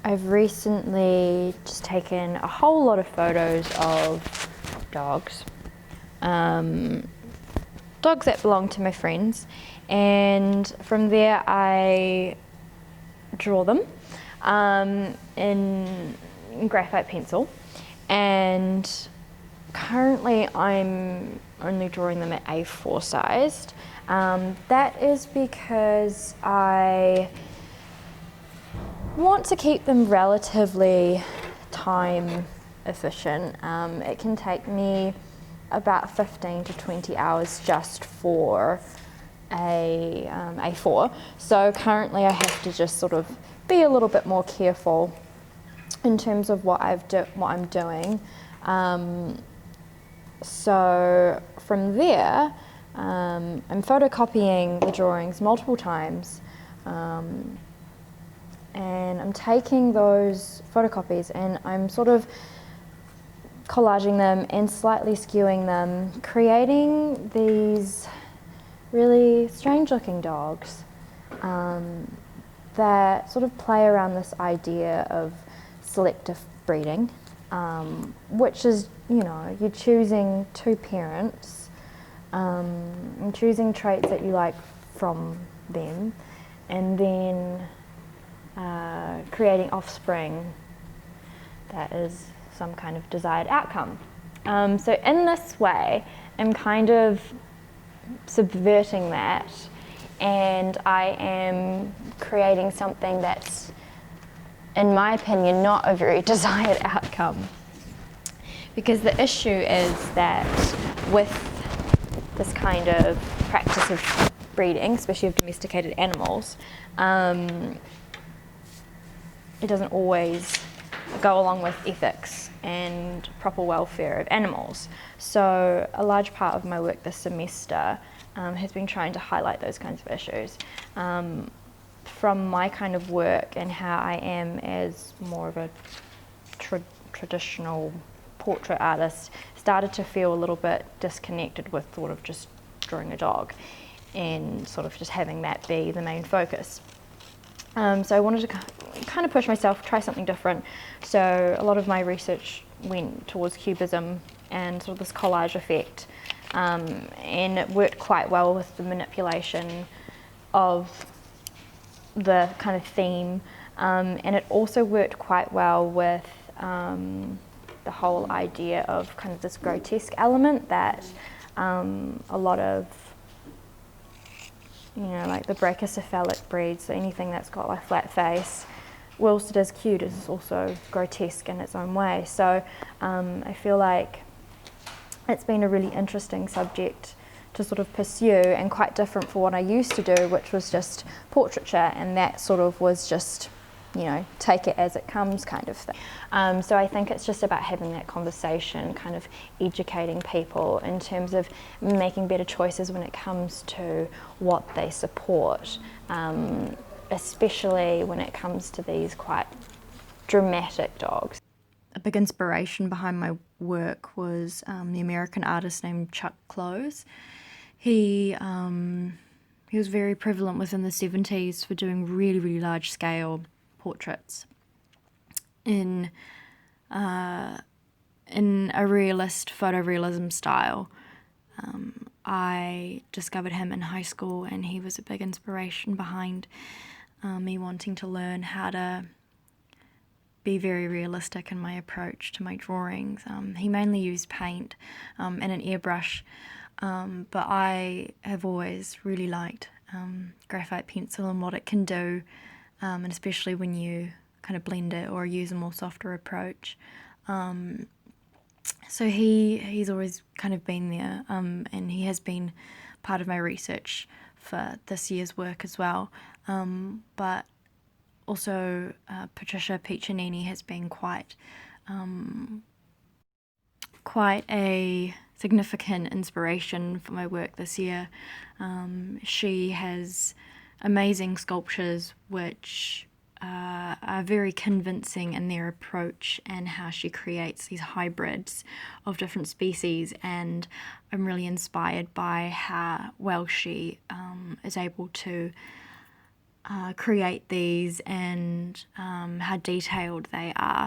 I've recently just taken a whole lot of photos of dogs. Dogs that belong to my friends, and from there I draw them in graphite pencil, and currently I'm only drawing them at A4 sized. That is because I want to keep them relatively time efficient. It can take me about 15 to 20 hours just for A4. So currently I have to just sort of be a little bit more careful in terms of what I'm doing. So from there, I'm photocopying the drawings multiple times, and I'm taking those photocopies and I'm sort of collaging them and slightly skewing them, creating these really strange looking dogs that sort of play around this idea of selective breeding, which is, you know, you're choosing two parents and choosing traits that you like from them, and then creating offspring that is some kind of desired outcome. So in this way, I'm kind of subverting that, and I am creating something that's, in my opinion, not a very desired outcome. Because the issue is that with this kind of practice of breeding, especially of domesticated animals, it doesn't always go along with ethics and proper welfare of animals. So a large part of my work this semester has been trying to highlight those kinds of issues. From my kind of work and how I am as more of a traditional portrait artist, started to feel a little bit disconnected with sort of just drawing a dog and sort of just having that be the main focus. So I wanted to kind of push myself, try something different. So a lot of my research went towards cubism and sort of this collage effect, and it worked quite well with the manipulation of the kind of theme, and it also worked quite well with the whole idea of kind of this grotesque element that a lot of, you know, like the brachycephalic breeds, so anything that's got like a flat face, whilst it is cute, is also grotesque in its own way. So I feel like it's been a really interesting subject to sort of pursue, and quite different for what I used to do, which was just portraiture, and that sort of was just, you know, take it as it comes kind of thing. So I think it's just about having that conversation, kind of educating people in terms of making better choices when it comes to what they support, especially when it comes to these quite dramatic dogs. A big inspiration behind my work was the American artist named Chuck Close. He was very prevalent within the 70s for doing really, really large scale portraits in a realist photorealism style. I discovered him in high school, and he was a big inspiration behind me wanting to learn how to be very realistic in my approach to my drawings. He mainly used paint and an airbrush, but I have always really liked graphite pencil and what it can do, and especially when you kind of blend it or use a more softer approach. So he's always kind of been there, and he has been part of my research for this year's work as well. But also Patricia Piccinini has been quite a significant inspiration for my work this year. She has amazing sculptures which are very convincing in their approach and how she creates these hybrids of different species, and I'm really inspired by how well she is able to create these and how detailed they are.